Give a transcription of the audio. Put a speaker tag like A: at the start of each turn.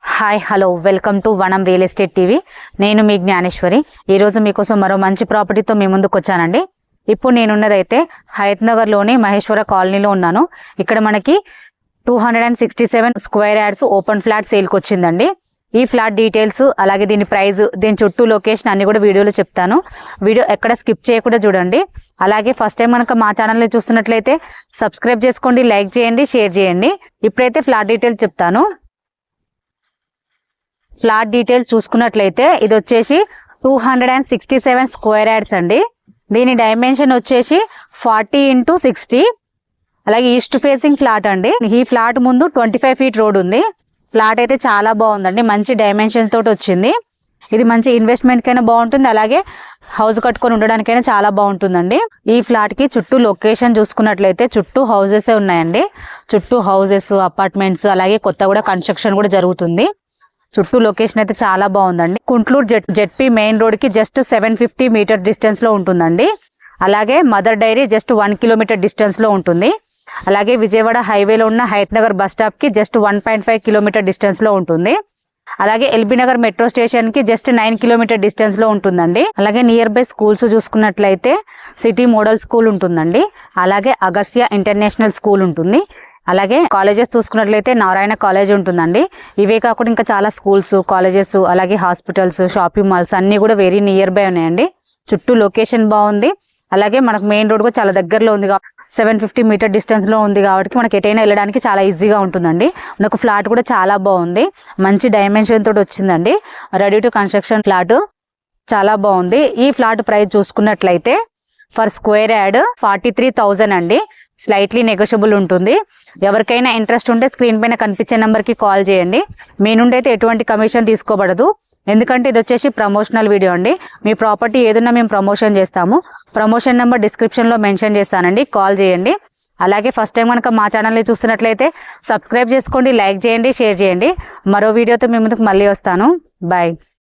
A: Hi hello welcome to వనం real estate TV. నేను మీ జ్ఞానేశ్వరి. ఈరోజు మీకోసం మరో మంచి ప్రాపర్టీతో మీ ముందుకు వచ్చానండి. ఇప్పుడు నేనున్నదైతే హయత్నగర్లోని మహేశ్వర కాలనీలో ఉన్నాను. ఇక్కడ మనకి 267 స్క్వేర్ యార్డ్స్ ఓపెన్ ఫ్లాట్ సేల్కి వచ్చిందండి. ఈ ఫ్లాట్ డీటెయిల్స్ అలాగే దీని ప్రైస్, దీని చుట్టూ లొకేషన్ అన్ని కూడా వీడియోలో చెప్తాను. వీడియో ఎక్కడ స్కిప్ చేయకుండా చూడండి. అలాగే ఫస్ట్ టైం కనుక మా ఛానల్ని చూస్తున్నట్లయితే సబ్స్క్రైబ్ చేసుకోండి, లైక్ చేయండి, షేర్ చేయండి. ఇప్పుడైతే ఫ్లాట్ డీటెయిల్స్ చెప్తాను. ఫ్లాట్ డీటెయిల్స్ చూసుకున్నట్లయితే ఇది వచ్చేసి 267 స్క్వేర్ యార్డ్స్ అండి. దీని డైమెన్షన్ వచ్చేసి 40x60. అలాగే ఈస్ట్ ఫేసింగ్ ఫ్లాట్ అండి. ఈ ఫ్లాట్ ముందు 25 ఫీట్ రోడ్ ఉంది. ఫ్లాట్ అయితే చాలా బాగుందండి, మంచి డైమెన్షన్ తోటి వచ్చింది. ఇది మంచి ఇన్వెస్ట్మెంట్ కైనా బాగుంటుంది, అలాగే హౌస్ కట్టుకొని ఉండడానికైనా చాలా బాగుంటుందండి. ఈ ఫ్లాట్ కి చుట్టూ లొకేషన్ చూసుకున్నట్లయితే చుట్టూ హౌసెస్ ఉన్నాయండి. చుట్టూ హౌసెస్, అపార్ట్మెంట్స్, అలాగే కొత్త కూడా కన్స్ట్రక్షన్ కూడా జరుగుతుంది. చుట్టూ లొకేషన్ అయితే చాలా బాగుందండి. కుంట్లూరు జెడ్పీ మెయిన్ రోడ్ కి జస్ట్ 750 మీటర్ డిస్టెన్స్ లో ఉంటుందండి. అలాగే Mother Dairy just 1 kilometre distance లో ఉంటుంది. అలాగే విజయవాడ హైవేలో ఉన్న హయత్నగర్ బస్ స్టాప్ కి జస్ట్ 1.5 కిలోమీటర్ డిస్టెన్స్ లో ఉంటుంది. అలాగే ఎల్బీ నగర్ మెట్రో స్టేషన్ కి జస్ట్ 9 కిలోమీటర్ డిస్టెన్స్ లో ఉంటుందండి. అలాగే నియర్ బై స్కూల్స్ చూసుకున్నట్లయితే సిటీ మోడల్ స్కూల్ ఉంటుందండి. అలాగే అగస్త్య ఇంటర్నేషనల్ స్కూల్ ఉంటుంది. అలాగే కాలేజెస్ చూసుకున్నట్లయితే నారాయణ కాలేజ్ ఉంటుందండి. ఇవే కాకుండా ఇంకా చాలా స్కూల్స్, కాలేజెస్, అలాగే హాస్పిటల్స్, షాపింగ్ మాల్స్ అన్ని కూడా వెరీ నియర్ బై ఉన్నాయండి. చుట్టూ లొకేషన్ బాగుంది. అలాగే మనకు మెయిన్ రోడ్ కూడా చాలా దగ్గరలో ఉంది. 750 మీటర్ డిస్టెన్స్ లో ఉంది కాబట్టి మనకి ఎటైనా వెళ్ళడానికి చాలా ఈజీగా ఉంటుందండి. మనకు ఫ్లాట్ కూడా చాలా బాగుంది, మంచి డైమెన్షన్ తోటి వచ్చిందండి. రెడీ టు కన్స్ట్రక్షన్ ఫ్లాట్ చాలా బాగుంది. ఈ ఫ్లాట్ ప్రైస్ చూసుకున్నట్లయితే ఫర్ స్క్వేర్ యార్డ్ 43,000 అండి. స్లైట్లీ నెగోషియబుల్ ఉంటుంది. ఎవరికైనా ఇంట్రెస్ట్ ఉంటే స్క్రీన్ పైన కనిపించే నెంబర్కి కాల్ చేయండి. మీ నుండి అయితే ఎటువంటి కమిషన్ తీసుకోబడదు, ఎందుకంటే ఇది వచ్చేసి ప్రమోషనల్ వీడియో అండి. మీ ప్రాపర్టీ ఏదన్నా మేము ప్రమోషన్ చేస్తాము. ప్రమోషన్ నెంబర్ డిస్క్రిప్షన్లో మెన్షన్ చేస్తానండి, కాల్ చేయండి. అలాగే ఫస్ట్ టైం కనుక మా ఛానల్ని చూస్తున్నట్లయితే సబ్స్క్రైబ్ చేసుకోండి, లైక్ చేయండి, షేర్ చేయండి. మరో వీడియోతో మీ ముందుకు మళ్ళీ వస్తాను. బాయ్.